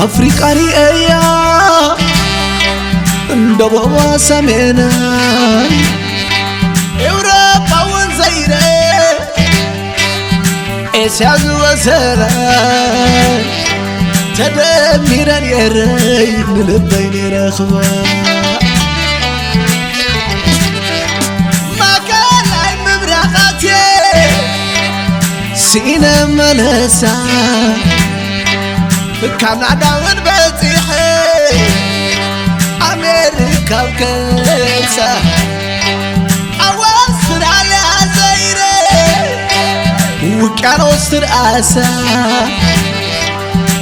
أفريقيا رئيا دبوا سمينا أوروبا ونزيرة إسيا وسلا تدميرا يري من البين رخوة ما كان عين مبرقاتي سينا ملسا كندا ونبتيحي أمريكا وكنسا أوصر على زيري وكانوا وصر آسا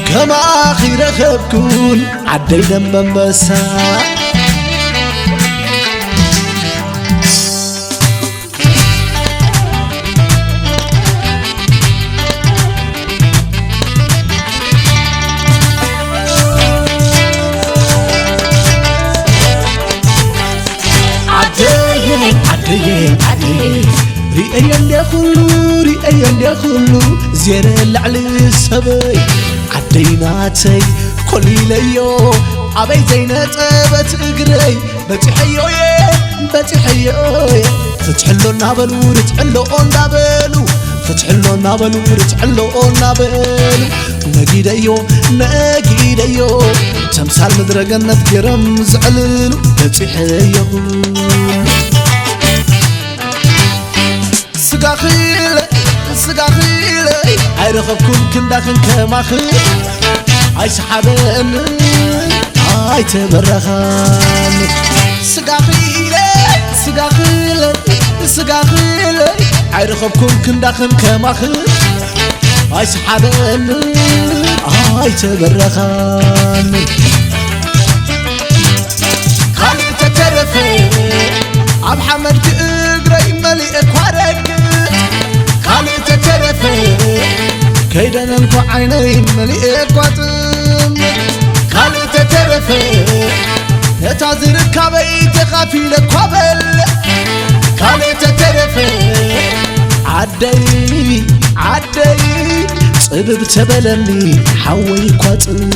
كما أخير خبكون عدينا بمبسا رئي اللي خلو زير اللعلي السبي عديناتي كل ليو عبي زينات بتقري بتحيو فتحلو النابلو رتحلو النابلو فتحلو النابلو رتحلو النابلو ناقيديو تمثال مدرقنا تقرم زعللو بتحيو سقاخيلي عيرخبكم كنداخن كماخي عاي سحابن عاي تبرخان سقاخيلي عيرخبكم كنداخن كماخي عاي سحابن عاي تبرخان خالي تترفي عم حمد تقري مليئك وارك خالي تترفي كيدا ننكو عيني مليئك واتم خالي تترفي يتعذر كابي تخافي لك وابل خالي تترفي عدي صبب تبلني حوي كواتم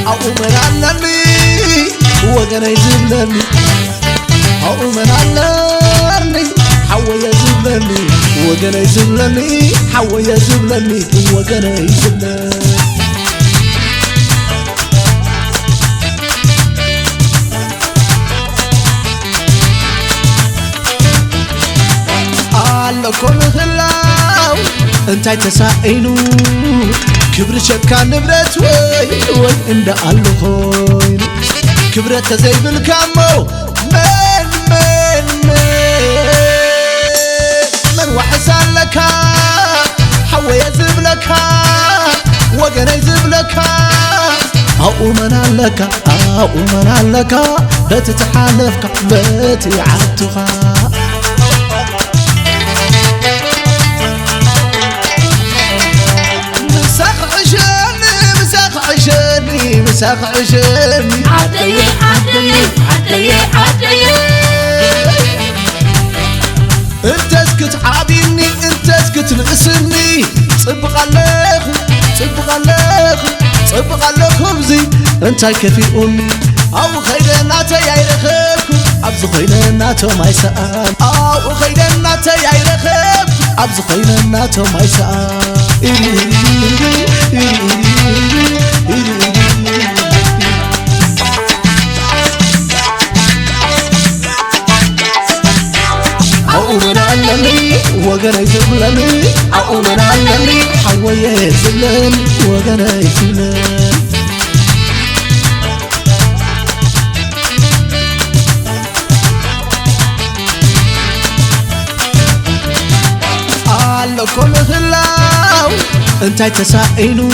أؤمن علمي وقنا يزبلني أؤمن علمي حوى يزبلني وقنا يزبلني حوى يزبلني وقنا يزبلني علكم خلاو انتي تسائلو كبر شكا نبرت وي اند قالو خوين كبرت زي بالكامو من وحسان لك حوى يزب لك وقنا يزب لك أؤمن لك بتتحالفك بتعاتها مساق عشاني عدي انت اسكت عابيني انت اسكت نقسني صبق عليك خبزي انت كفيئوني او خيرناتي يرخبكم ابز خيرناتو ما يسأل او خيرناتي يرخبكم ابز خيرناتو ما يسأل أؤمن علمي وقنا يزبلني أؤمن علمي حوى يزبلني وقنا يزبلني علكم خلاو انتي تسائلو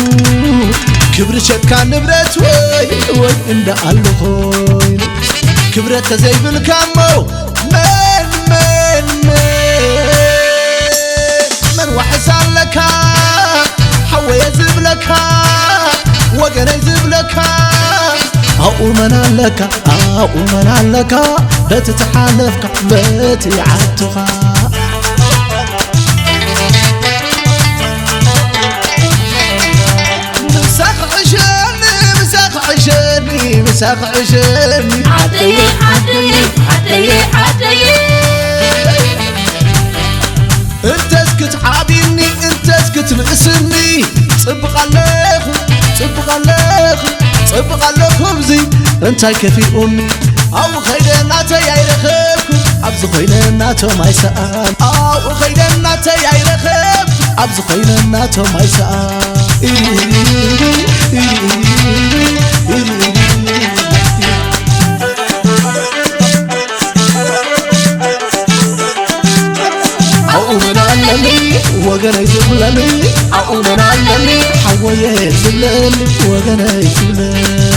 كبر شكا نبرت وي اند قالو خوين كبرت زي بالكامو من وحسان لك حوى يزب لك وقنا يزب لك أؤمن لك بتتحالفك مساق عشرني عدي عدي عدي عدي انت اسكت عابيني انت اسكت لاسمي صبق عليك صبق عليك صبق عليك بزي انت كفيوني او خيدنا تيايرخك ابز خيدنا تو ما يسال او خيدنا تيايرخك ابز خيدنا تو ما يسال وقنا يزبلني أقومنا علمي حوية يزبلني وقنا يزبلني